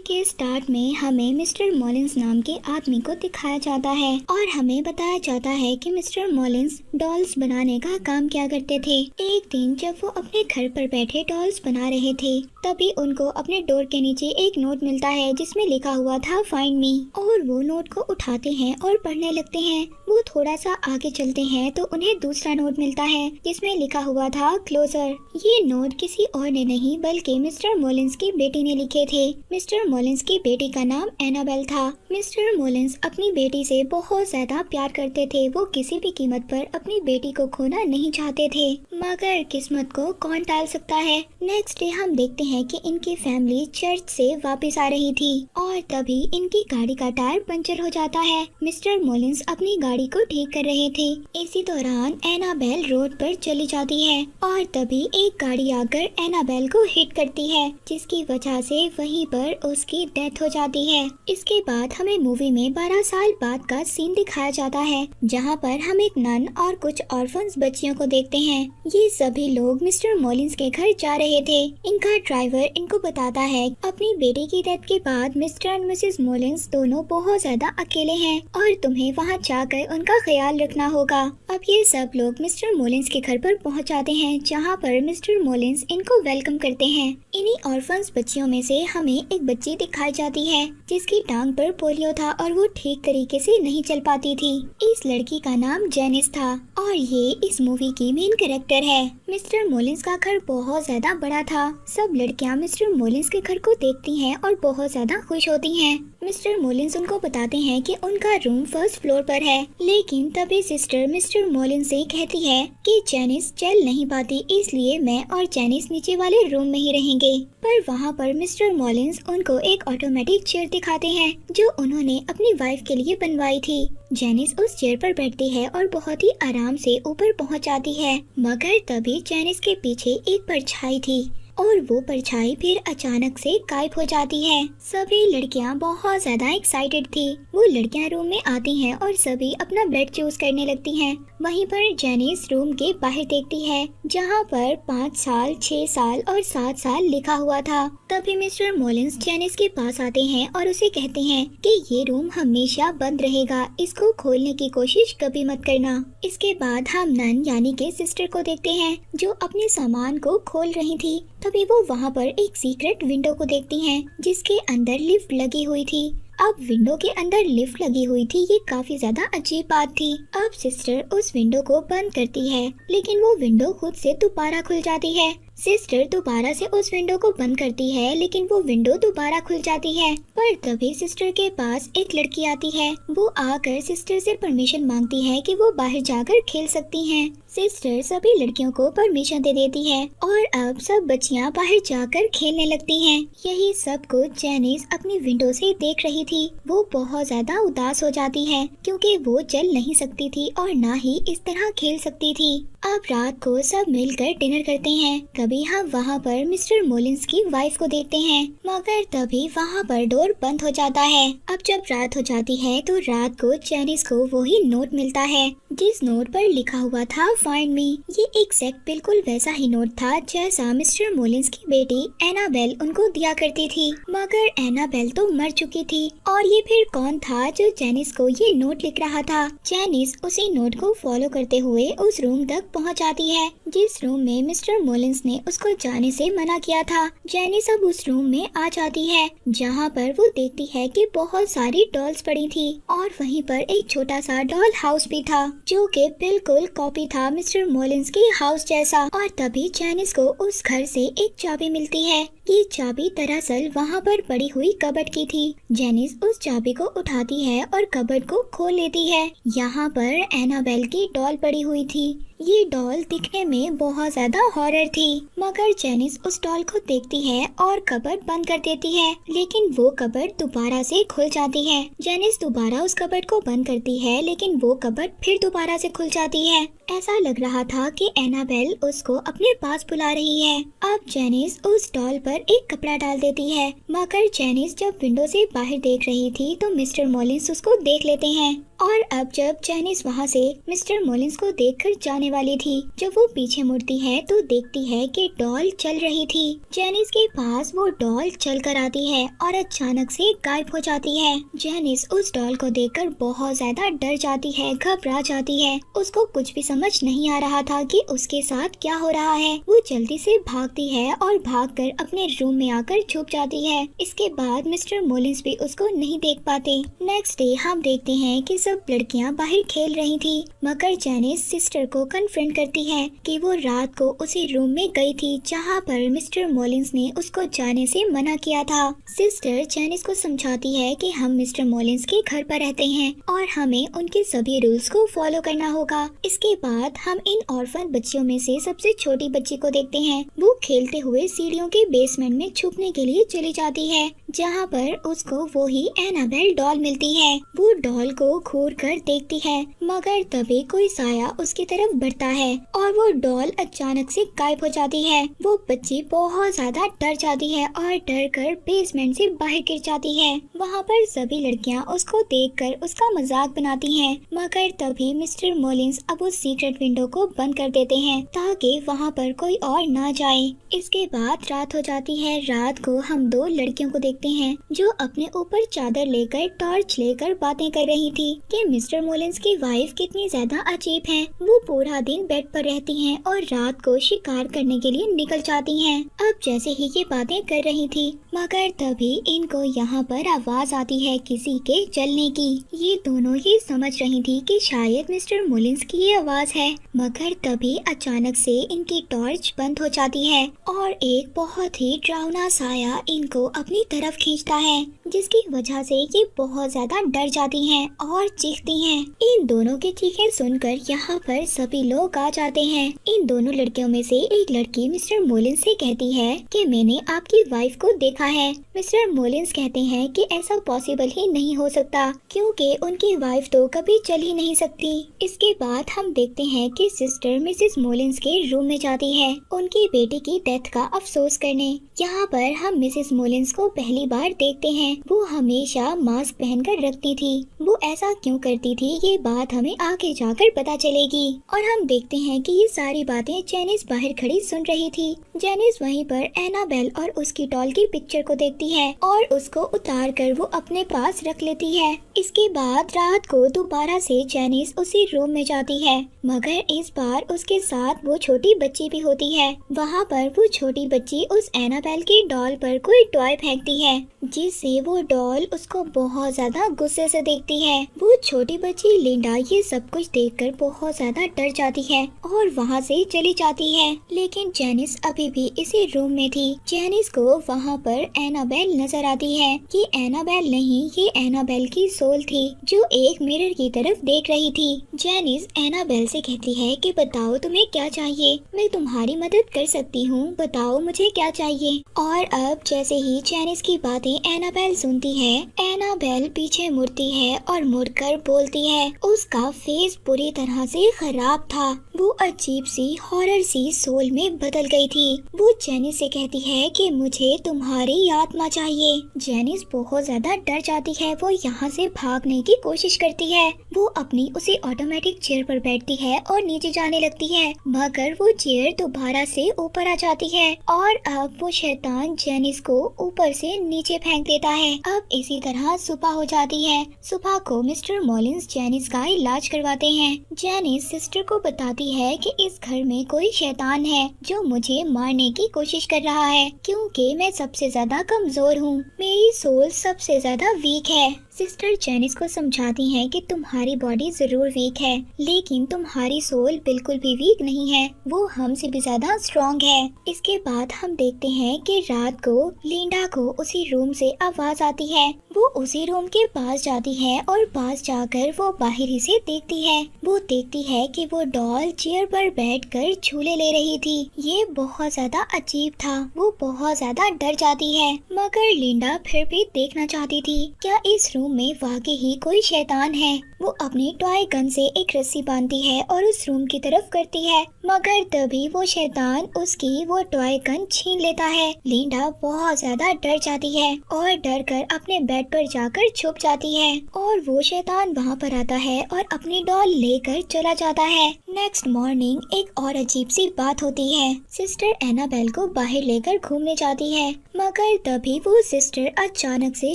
के स्टार्ट में हमें मिस्टर मॉलिंस नाम के आदमी को दिखाया जाता है और हमें बताया जाता है कि मिस्टर मॉलिंस डॉल्स बनाने का काम किया करते थे। एक दिन जब वो अपने घर पर बैठे डॉल्स बना रहे थे तभी उनको अपने डोर के नीचे एक नोट मिलता है जिसमें लिखा हुआ था फाइंड मी, और वो नोट को उठाते हैं और पढ़ने लगते हैं। वो थोड़ा सा आगे चलते हैं तो उन्हें दूसरा नोट मिलता है जिसमें लिखा हुआ था क्लोजर। ये नोट किसी और ने नहीं बल्कि मिस्टर मॉलिंस की बेटी ने लिखे थे। मिस्टर मॉलिंस की बेटी का नाम एनाबेल था। मिस्टर मॉलिंस अपनी बेटी से बहुत ज्यादा प्यार करते थे। वो किसी भी कीमत पर अपनी बेटी को खोना नहीं चाहते थे, मगर किस्मत को कौन टाल सकता है। नेक्स्ट डे हम देखते हैं कि इनकी फैमिली चर्च से वापस आ रही थी और तभी इनकी गाड़ी का टायर पंचर हो जाता है। मिस्टर मॉलिंस अपनी गाड़ी को ठीक कर रहे थे। इसी दौरान एनाबेल रोड पर चली जाती है और तभी एक गाड़ी आकर एनाबेल को हिट करती है जिसकी वजह से वहीं पर उसकी डेथ हो जाती है। इसके बाद हमें मूवी में 12 साल बाद का सीन दिखाया जाता है जहां पर हम एक नन और कुछ ऑर्फन्स बच्चियों को देखते हैं। ये सभी लोग मिस्टर मॉलिंस के घर जा रहे थे। इनका ड्राइवर इनको बताता है अपनी बेटी की डेथ के बाद मिस्टर एंड मिसेस मॉलिंस दोनों बहुत ज्यादा अकेले हैं और तुम्हें वहां जाकर उनका ख्याल रखना होगा। अब ये सब लोग मिस्टर मॉलिंस के घर पर पहुंच जाते हैं जहां पर मिस्टर मॉलिंस इनको वेलकम करते हैं। इन्हीं ऑर्फन्स बच्चियों में से हमें एक बच्ची दिखाई जाती है जिसकी टांग पर पोलियो था और वो ठीक तरीके से नहीं चल पाती थी। इस लड़की का नाम जेनिस था और ये इस मूवी की मेन कैरेक्टर है। मिस्टर मॉलिंस का घर बहुत ज्यादा बड़ा था। सब लड़कियां मिस्टर मॉलिंस के घर को देखती हैं और बहुत ज्यादा खुश होती हैं। मिस्टर मॉलिंस उनको बताते हैं कि उनका रूम फर्स्ट फ्लोर पर है, लेकिन तभी सिस्टर मिस्टर मॉलिंस से कहती है कि जेनिस चल नहीं पाती इसलिए मैं और जेनिस नीचे वाले रूम में ही रहेंगे। पर वहाँ पर मिस्टर मॉलिंस उनको एक ऑटोमेटिक चेयर दिखाते हैं जो उन्होंने अपनी वाइफ के लिए बनवाई थी। जेनिस उस चेयर पर बैठती है और बहुत ही आराम से ऊपर पहुँच जाती है, मगर तभी जेनिस के पीछे एक परछाई थी और वो परछाई फिर अचानक से गायब हो जाती है। सभी लड़कियां बहुत ज्यादा एक्साइटेड थी। वो लड़कियां रूम में आती हैं और सभी अपना बेड चूज करने लगती हैं। वहीं पर जेनिस रूम के बाहर देखती है जहां पर 5 साल, 6 साल और 7 साल लिखा हुआ था। तभी मिस्टर मॉलिंस जेनिस के पास आते हैं और उसे कहते हैं कि ये रूम हमेशा बंद रहेगा, इसको खोलने की कोशिश कभी मत करना। इसके बाद हम नन यानी के सिस्टर को देखते हैं जो अपने सामान को खोल रही थी। तभी वो वहाँ पर एक सीक्रेट विंडो को देखती हैं जिसके अंदर लिफ्ट लगी हुई थी। अब विंडो के अंदर लिफ्ट लगी हुई थी, ये काफी ज्यादा अजीब बात थी। अब सिस्टर उस विंडो को बंद करती है लेकिन वो विंडो खुद से दोबारा खुल जाती है। सिस्टर दोबारा से उस विंडो को बंद करती है लेकिन वो विंडो दोबारा खुल जाती है। पर तभी सिस्टर के पास एक लड़की आती है। वो आकर सिस्टर से परमिशन मांगती है कि वो बाहर जाकर खेल सकती हैं। सिस्टर सभी लड़कियों को परमिशन दे देती है और अब सब बच्चियां बाहर जाकर खेलने लगती हैं। यही सब कुछ जेनिस अपनी विंडो से देख रही थी। वो बहुत ज्यादा उदास हो जाती है क्योंकि वो चल नहीं सकती थी और ना ही इस तरह खेल सकती थी। अब रात को सब मिलकर डिनर करते हैं। तभी हम वहाँ पर मिस्टर मॉलिंस की वाइफ को देखते हैं, मगर तभी वहाँ पर डोर बंद हो जाता है। अब जब रात हो जाती है तो रात को जेनिस को वही नोट मिलता है जिस नोट पर लिखा हुआ था फाइंड मी। ये एग्जैक्ट बिल्कुल वैसा ही नोट था जैसा मिस्टर मॉलिंस की बेटी एनाबेल उनको दिया करती थी, मगर एनाबेल तो मर चुकी थी। और ये फिर कौन था जो जेनिस को ये नोट लिख रहा था। जेनिस उसी नोट को फॉलो करते हुए उस रूम तक पहुंच जाती है जिस रूम में मिस्टर मॉलिंस ने उसको जाने से मना किया था। जेनिस अब उस रूम में आ जाती है जहां पर वो देखती है कि बहुत सारी डॉल्स पड़ी थी और वहीं पर एक छोटा सा डॉल हाउस भी था जो कि बिल्कुल कॉपी था मिस्टर मॉलिंस के हाउस जैसा। और तभी जेनिस को उस घर से एक चाबी मिलती है। ये चाबी दरअसल वहाँ पर पड़ी हुई कबर्ड की थी। जेनिस उस चाबी को उठाती है और कबर्ड को खोल लेती है। यहाँ पर एनाबेल की डॉल पड़ी हुई थी। ये डॉल दिखने में बहुत ज्यादा हॉरर थी, मगर जेनिस उस डॉल को देखती है और कबर्ड बंद कर देती है, लेकिन वो कबर्ड दोबारा से खुल जाती है। जेनिस दोबारा उस कबर्ड को बंद करती है लेकिन वो कबर्ड फिर दोबारा से खुल जाती है। ऐसा लग रहा था कि एनाबेल उसको अपने पास बुला रही है। अब जेनिस उस डॉल पर एक कपड़ा डाल देती है, मगर जेनिस जब विंडो से बाहर देख रही थी तो मिस्टर मॉलिंस उसको देख लेते हैं और अब जब जैनिस वहाँ से मिस्टर मॉलिंस को देखकर जाने वाली थी, जब वो पीछे मुड़ती है तो देखती है कि डॉल चल रही थी। जैनिस के पास वो डॉल चल कर आती है और अचानक से गायब हो जाती है। जैनिस उस डॉल को देखकर बहुत ज्यादा डर जाती है, घबरा जाती है। उसको कुछ भी समझ नहीं आ रहा था कि उसके साथ क्या हो रहा है। वो जल्दी से भागती है और भागकर अपने रूम में आकर छुप जाती है। इसके बाद मिस्टर मॉलिंस भी उसको नहीं देख पाते। नेक्स्ट डे हम देखते हैं कि सब लड़कियां बाहर खेल रही थी, मगर जैनिस सिस्टर को कन्फ्रंट करती है कि वो रात को उसी रूम में गई थी जहां पर मिस्टर मॉलिंस ने उसको जाने से मना किया था। सिस्टर जैनिस को समझाती है कि हम मिस्टर मॉलिंस के घर पर रहते हैं और हमें उनके सभी रूल्स को फॉलो करना होगा। इसके बाद हम इन ऑर्फन बच्चियों में से सबसे छोटी बच्ची को देखते हैं। वो खेलते हुए सीढ़ियों के बेसमेंट में छुपने के लिए चली जाती है, जहाँ पर उसको वो ही एनाबेल डॉल मिलती है। वो डॉल को घूर कर देखती है, मगर तभी कोई साया उसकी तरफ बढ़ता है और वो डॉल अचानक से गायब हो जाती है। वो बच्ची बहुत ज्यादा डर जाती है और डर कर बेसमेंट से बाहर गिर जाती है। वहाँ पर सभी लड़कियाँ उसको देखकर उसका मजाक बनाती हैं, मगर तभी मिस्टर मॉलिंस अब उस सीक्रेट विंडो को बंद कर देते हैं ताकि वहाँ पर कोई और ना जाए। इसके बाद रात हो जाती है। रात को हम दो लड़कियों को देखते हैं जो अपने ऊपर चादर लेकर टॉर्च लेकर बातें कर रही थी कि मिस्टर मॉलिंस की वाइफ कितनी ज्यादा अजीब है। वो पूरा दिन बेड पर रहती हैं और रात को शिकार करने के लिए निकल जाती हैं। अब जैसे ही ये बातें कर रही थी, मगर तभी इनको यहाँ पर आवाज आती है किसी के चलने की। ये दोनों ही समझ रही थी कि शायद मिस्टर मॉलिंस की ये आवाज है, मगर तभी अचानक से इनकी टॉर्च बंद हो जाती है और एक बहुत ही डरावना साया इनको अपनी तरफ खींचता है, जिसकी वजह से ये बहुत ज्यादा डर जाती हैं और चीखती हैं। इन दोनों की चीखें सुनकर यहाँ पर सभी लोग आ जाते हैं। इन दोनों लड़कियों में से एक लड़की मिस्टर मॉलिंस से कहती है कि मैंने आपकी वाइफ को देखा है। मिस्टर मॉलिंस कहते हैं कि ऐसा पॉसिबल ही नहीं हो सकता, क्योंकि उनकी वाइफ तो कभी चल ही नहीं सकती। इसके बाद हम देखते हैं कि सिस्टर मिसेस मॉलिंस के रूम में जाती है उनकी बेटी की डेथ का अफसोस करने। यहाँ पर हम मिसेस मॉलिंस को पहली बार देखते हैं। वो हमेशा मास्क पहनकर रखती थी। वो ऐसा क्यों करती थी ये बात हमें आगे जाकर पता चलेगी। और हम देखते हैं कि ये सारी बातें जैनिस बाहर खड़ी सुन रही थी। जैनिस वहीं पर एनाबेल और उसकी डॉल की पिक्चर को देखती है और उसको उतार कर वो अपने पास रख लेती है। इसके बाद रात को दोबारा से जैनिस उसी रूम में जाती है, मगर इस बार उसके साथ वो छोटी बच्ची भी होती है। वहाँ पर वो छोटी बच्ची उस एनाबेल की डॉल पर कोई टॉय फेंकती है, जिससे वो डॉल उसको बहुत ज्यादा गुस्से से देखती है। वो छोटी बच्ची लिंडा ये सब कुछ देखकर बहुत ज्यादा डर जाती है और वहाँ से चली जाती है, लेकिन जैनिस अभी भी इसी रूम में थी। जैनिस को वहाँ पर एनाबेल नजर आती है। ये एनाबेल नहीं, ये एनाबेल की सोल थी जो एक मिरर की तरफ देख रही थी। जैनिस एनाबेल से कहती है कि बताओ तुम्हें क्या चाहिए, मैं तुम्हारी मदद कर सकती हूँ, बताओ मुझे क्या चाहिए। और अब जैसे ही जैनिस की बातें एनाबेल सुनती है, एनाबेल पीछे मुड़ती है और मुड़कर बोलती है। उसका फेस पूरी तरह से खराब था। वो अजीब सी हॉरर सी सोल में बदल गई थी। वो जैनिस से कहती है कि मुझे तुम्हारी आत्मा चाहिए। जैनिस बहुत ज्यादा डर जाती है। वो यहाँ से भागने की कोशिश करती है। वो अपनी उसी ऑटोमेटिक चेयर पर बैठती है और नीचे जाने लगती है, मगर वो चेयर दोबारा से ऊपर आ जाती है और अब वो शैतान जैनिस को ऊपर से नीचे फेंक देता है। अब इसी तरह सुबह हो जाती है। सुबह को मिस्टर मॉलिंस जैनिस का इलाज करवाते हैं। जैनिस सिस्टर को बताती है कि इस घर में कोई शैतान है जो मुझे मारने की कोशिश कर रहा है, क्योंकि मैं सबसे ज्यादा कमजोर हूँ। मेरी सोल सबसे ज्यादा वीक है। सिस्टर जैनिस को समझाती हैं कि तुम्हारी बॉडी जरूर वीक है, लेकिन तुम्हारी सोल बिल्कुल भी वीक नहीं है, वो हमसे भी ज्यादा स्ट्रॉन्ग है। इसके बाद हम देखते हैं कि रात को लिंडा को उसी रूम से आवाज आती है। वो उसी रूम के पास जाती है और पास जाकर वो बाहर ही से देखती है। वो देखती है कि वो डॉल चेयर पर बैठकर झूले ले रही थी। ये बहुत ज्यादा अजीब था। वो बहुत ज्यादा डर जाती है, मगर लिंडा फिर भी देखना चाहती थी क्या इस रूम में वाकई ही कोई शैतान है। वो अपनी टॉय गन से एक रस्सी बांधती है और उस रूम की तरफ करती है, मगर तभी वो शैतान उसकी वो टॉय गन छीन लेता है। लिंडा बहुत ज्यादा डर जाती है और डर कर अपने बेड पर जाकर छुप जाती है और वो शैतान वहाँ पर आता है और अपनी डॉल लेकर चला जाता है। नेक्स्ट मॉर्निंग एक और अजीब सी बात होती है। सिस्टर एनाबेल को बाहर लेकर घूमने जाती है, मगर तभी वो सिस्टर अचानक से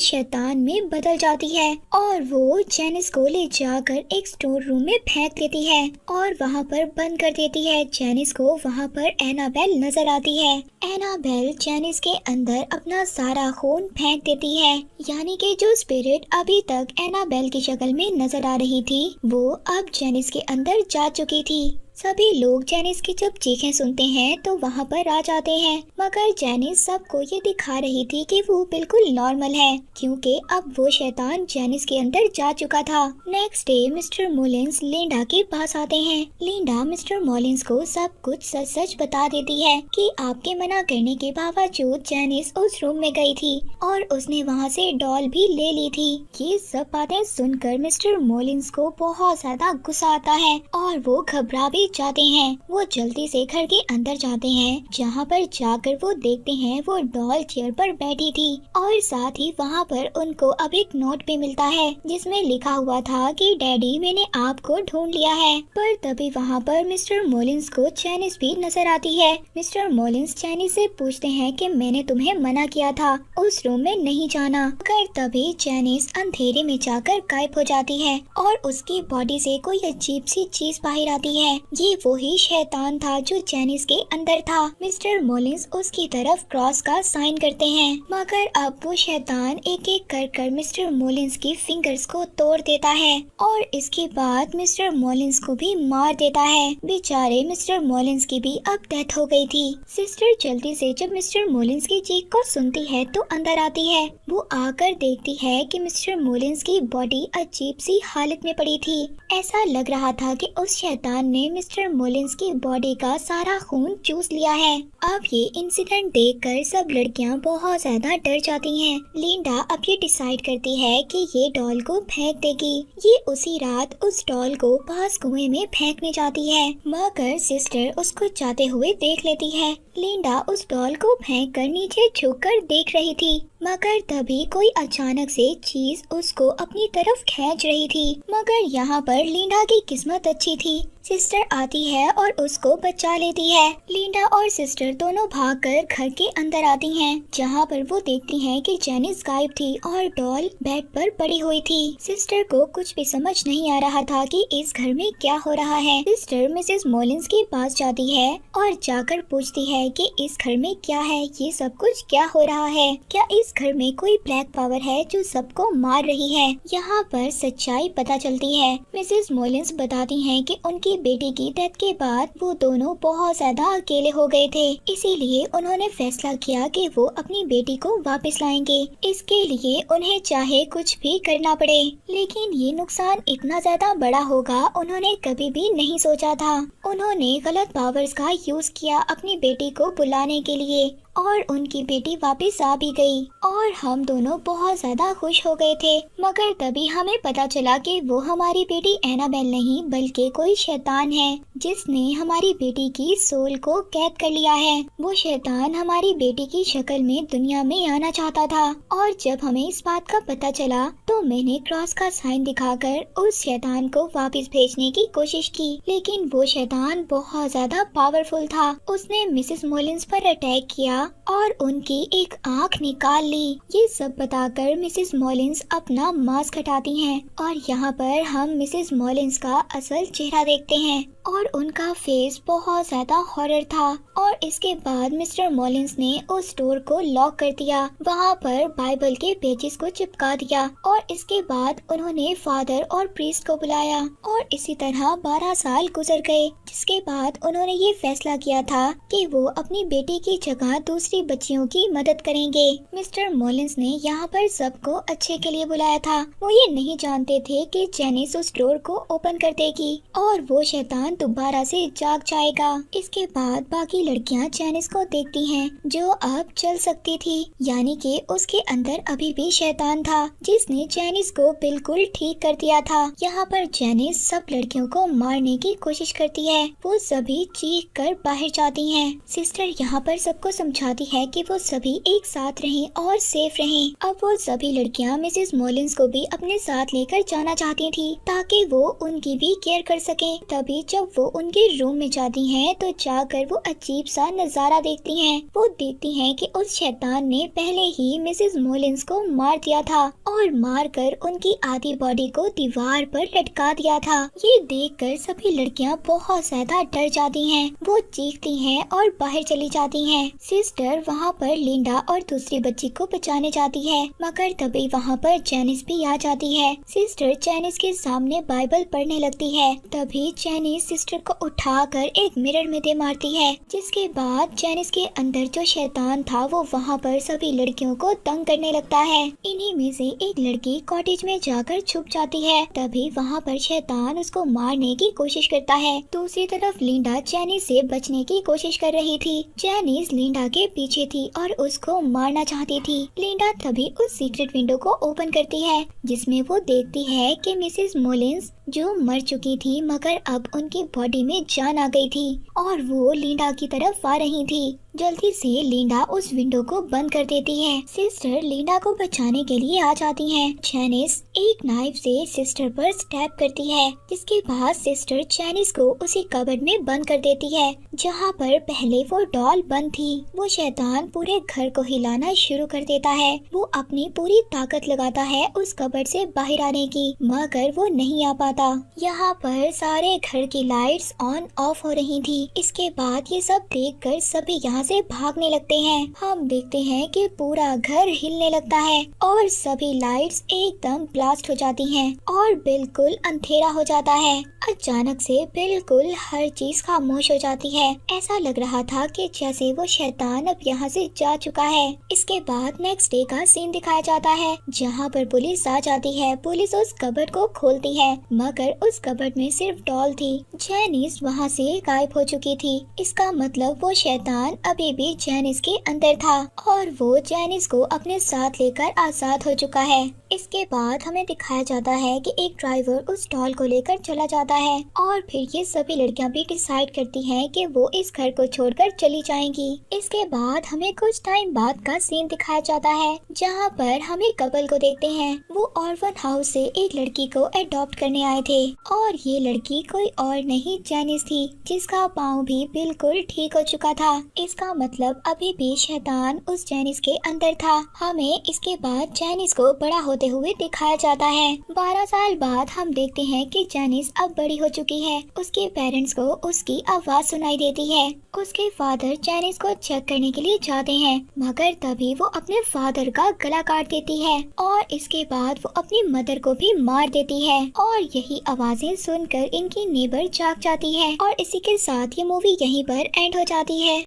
शैतान में बदल जाती है और वो जेनिस को ले जाकर एक स्टोर रूम में फेंक देती है और वहाँ पर बंद कर देती है। जेनिस को वहाँ पर एनाबेल नजर आती है। एनाबेल जेनिस के अंदर अपना सारा खून फेंक देती है, यानी कि जो स्पिरिट अभी तक एनाबेल की शक्ल में नजर आ रही थी वो अब जेनिस के अंदर जा चुकी थी। सभी लोग जेनिस की जब चीखें सुनते हैं तो वहाँ पर आ जाते हैं, मगर जेनिस सबको ये दिखा रही थी कि वो बिल्कुल नॉर्मल है, क्योंकि अब वो शैतान जेनिस के अंदर जा चुका था। नेक्स्ट डे मिस्टर मोलिन्स लिंडा के पास आते हैं। लिंडा मिस्टर मोलिन्स को सब कुछ सच सच बता देती है कि आपके मना करने के बावजूद जेनिस उस रूम में गई थी और उसने वहाँ से डॉल भी ले ली थी। ये सब बातें सुनकर मिस्टर मोलिन्स को बहुत ज्यादा गुस्सा आता है और वो घबरा भी जाते हैं। वो जल्दी से घर के अंदर जाते हैं, जहाँ पर जाकर वो देखते हैं वो डॉल चेयर पर बैठी थी और साथ ही वहाँ पर उनको अब एक नोट भी मिलता है जिसमें लिखा हुआ था कि डैडी मैंने आपको ढूंढ लिया है। पर तभी वहाँ पर मिस्टर मोलिन्स को जेनिस भी नजर आती है। मिस्टर मोलिन्स जेनिस से पूछते हैं कि मैंने तुम्हें मना किया था उस रूम में नहीं जाना, मगर तभी जेनिस अंधेरे में जाकर गायब हो जाती है और उसकी बॉडी से कोई अजीब सी चीज बाहर आती है। ये वही शैतान था जो जेनिस के अंदर था। मिस्टर मोलिन्स उसकी तरफ क्रॉस का साइन करते हैं, मगर अब वो शैतान एक एक कर मिस्टर मोलिन्स की फिंगर्स को तोड़ देता है और इसके बाद मिस्टर मोलिन्स को भी मार देता है। बेचारे मिस्टर मोलिन्स की भी अब डेथ हो गई थी। सिस्टर जल्दी से जब मिस्टर मोलिन्स की चीख को सुनती है तो अंदर आती है। वो आकर देखती है कि मिस्टर मोलिन्स की बॉडी अजीब सी हालत में पड़ी थी। ऐसा लग रहा था कि उस शैतान ने मिस्टर मोलिन्स की बॉडी का सारा खून चूस लिया है। अब ये इंसिडेंट देखकर सब लड़कियां बहुत ज्यादा डर जाती हैं। लिंडा अब ये डिसाइड करती है कि ये डॉल को फेंक देगी। ये उसी रात उस डॉल को पास कुएं में फेंकने जाती है, मगर सिस्टर उसको जाते हुए देख लेती है। लिंडा उस डॉल को फेंक कर नीचे झुककर देख रही थी, मगर तभी कोई अचानक से चीज उसको अपनी तरफ खींच रही थी। मगर यहाँ पर लिंडा की किस्मत अच्छी थी। सिस्टर आती है और उसको बचा लेती है। लिंडा और सिस्टर दोनों भागकर घर के अंदर आती हैं, जहाँ पर वो देखती हैं कि जेनिस गायब थी और डॉल बेड पर पड़ी हुई थी। सिस्टर को कुछ भी समझ नहीं आ रहा था कि इस घर में क्या हो रहा है। सिस्टर मिसेस मोलिन्स के पास जाती है और जाकर पूछती है कि इस घर में क्या है, ये सब कुछ क्या हो रहा है, क्या इस घर में कोई ब्लैक पावर है जो सबको मार रही है। यहाँ पर सच्चाई पता चलती है। मिसेस मोलिन्स बताती हैं कि उनकी बेटी की डेथ के बाद वो दोनों बहुत ज्यादा अकेले हो गए थे, इसीलिए उन्होंने फैसला किया कि वो अपनी बेटी को वापस लाएंगे। इसके लिए उन्हें चाहे कुछ भी करना पड़े, लेकिन ये नुकसान इतना ज्यादा बड़ा होगा उन्होंने कभी भी नहीं सोचा था। उन्होंने गलत पावर्स का यूज किया अपनी बेटी को बुलाने के लिए और उनकी बेटी वापस आ भी गई और हम दोनों बहुत ज्यादा खुश हो गए थे। मगर तभी हमें पता चला कि वो हमारी बेटी एनाबेल नहीं बल्कि कोई शैतान है जिसने हमारी बेटी की सोल को कैद कर लिया है। वो शैतान हमारी बेटी की शक्ल में दुनिया में आना चाहता था और जब हमें इस बात का पता चला तो मैंने क्रॉस का साइन दिखाकर उस शैतान को वापस भेजने की कोशिश की, लेकिन वो शैतान बहुत ज्यादा पावरफुल था। उसने मिसेस मोलिन्स पर अटैक किया और उनकी एक आंख निकाल ली। ये सब बताकर मिसेस मोलिन्स अपना मास्क हटाती हैं और यहाँ पर हम मिसेस मोलिन्स का असल चेहरा देखते हैं और उनका फेस बहुत ज्यादा हॉरर था। और इसके बाद मिस्टर मोलिन्स ने उस डोर को लॉक कर दिया, वहाँ पर बाइबल के पेजेस को चिपका दिया और इसके बाद उन्होंने फादर और प्रीस्ट को बुलाया और इसी तरह 12 साल गुजर गए, जिसके बाद उन्होंने ये फैसला किया था कि वो अपनी बेटी की जगह दूसरी बच्चियों की मदद करेंगे। मिस्टर मिस्टर मॉलिंस ने यहाँ पर सबको अच्छे के लिए बुलाया था। वो ये नहीं जानते थे कि जेनिस उस डोर को ओपन कर देगी और वो शैतान दोबारा से जाग जाएगा। इसके बाद बाकी लड़कियाँ जेनिस को देखती हैं जो अब चल सकती थी, यानी कि उसके अंदर अभी भी शैतान था जिसने जेनिस को बिल्कुल ठीक कर दिया था। यहाँ पर जेनिस सब लड़कियों को मारने की कोशिश करती है। वो सभी चीख कर बाहर जाती हैं। सिस्टर यहाँ पर सबको समझाती है कि वो सभी एक साथ रहें और सेफ रहें। अब वो सभी लड़कियाँ मिसेस मॉलिंस को भी अपने साथ लेकर जाना चाहती थी ताकि वो उनकी भी केयर कर सकें। तभी जब वो उनके रूम में जाती हैं तो जाकर वो अजीब सा नजारा देखती हैं। वो देखती हैं कि उस शैतान ने पहले ही मिसेस मॉलिंस को मार दिया था और मारकर उनकी आधी बॉडी को दीवार पर लटका दिया था। ये देखकर सभी लड़कियां बहुत ज्यादा डर जाती हैं। वो चीखती हैं और बाहर चली जाती हैं। सिस्टर वहाँ पर लिंडा और दूसरी बच्ची को बचाने जाती है, मगर तभी वहाँ पर जेनिस भी आ जाती है। सिस्टर जेनिस के सामने बाइबल पढ़ने लगती है। तभी जेनिस सिस्टर को उठाकर एक मिरर में दे मारती है, जिसके बाद जेनिस के अंदर जो शैतान था वो वहाँ पर सभी लड़कियों को तंग करने लगता है। इन्हीं में से एक लड़की कॉटेज में जाकर छुप जाती है। तभी वहाँ पर शैतान उसको मारने की कोशिश करता है। दूसरी तरफ लिंडा जेनिस से बचने की कोशिश कर रही थी। जेनिस लिंडा के पीछे थी और उसको मारना चाहती थी। लिंडा तभी उस सीक्रेट विंडो को ओपन करती है जिसमें वो देखती है कि मिसेस मॉलिंस जो मर चुकी थी मगर अब उनकी बॉडी में जान आ गई थी और वो लिंडा की तरफ आ रही थी। जल्दी से लिंडा उस विंडो को बंद कर देती है। सिस्टर लिंडा को बचाने के लिए आ जाती हैं। जेनिस एक नाइफ से सिस्टर पर स्टैब करती है, जिसके बाद सिस्टर जेनिस को उसी कबर्ड में बंद कर देती है जहाँ पर पहले वो डॉल बंद थी। वो शैतान पूरे घर को हिलाना शुरू कर देता है। वो अपनी पूरी ताकत लगाता है उस कबर्ड से बाहर आने की, मगर वो नहीं आ पाता। यहाँ पर सारे घर की लाइट्स ऑन ऑफ हो रही थी। इसके बाद ये सब देखकर सभी यहाँ से भागने लगते हैं। हम देखते हैं कि पूरा घर हिलने लगता है और सभी लाइट्स एकदम ब्लास्ट हो जाती हैं और बिल्कुल अंधेरा हो जाता है। अचानक से बिल्कुल हर चीज खामोश हो जाती है। ऐसा लग रहा था कि जैसे वो शैतान अब यहाँ से जा चुका है। इसके बाद नेक्स्ट डे का सीन दिखाया जाता है जहाँ पर पुलिस आ जाती है। पुलिस उस कबर्ड को खोलती है मगर उस कबर्ड में सिर्फ डॉल थी। जेनिस वहाँ से गायब हो चुकी थी। इसका मतलब वो शैतान अभी भी जेनिस के अंदर था और वो जेनिस को अपने साथ लेकर आजाद हो चुका है। इसके बाद हमें दिखाया जाता है कि एक ड्राइवर उस डॉल को लेकर चला जाता है और फिर ये सभी लड़कियां भी डिसाइड करती हैं कि वो इस घर को छोड़कर चली जाएंगी। इसके बाद हमें कुछ टाइम बाद का सीन दिखाया जाता है जहाँ पर हम एक कपल को देखते हैं। वो ऑर्फन हाउस से एक लड़की को अडॉप्ट करने आए थे और ये लड़की कोई और नहीं जेनिस थी, जिसका पाँव भी बिल्कुल ठीक हो चुका था। इसका मतलब अभी भी शैतान उस जेनिस के अंदर था। हमें इसके बाद जेनिस को बड़ा होते हुए दिखाया जाता है। 12 साल बाद हम देखते हैं कि जेनिस अब बड़ी हो चुकी है। उसके पेरेंट्स को उसकी आवाज सुनाई देती है। उसके फादर जेनिस को चेक करने के लिए जाते हैं मगर तभी वो अपने फादर का गला काट देती है और इसके बाद वो अपनी मदर को भी मार देती है और यही आवाजें सुनकर इनकी नेबर जाग जाती है और इसी के साथ ये मूवी यहीं पर एंड हो जाती है।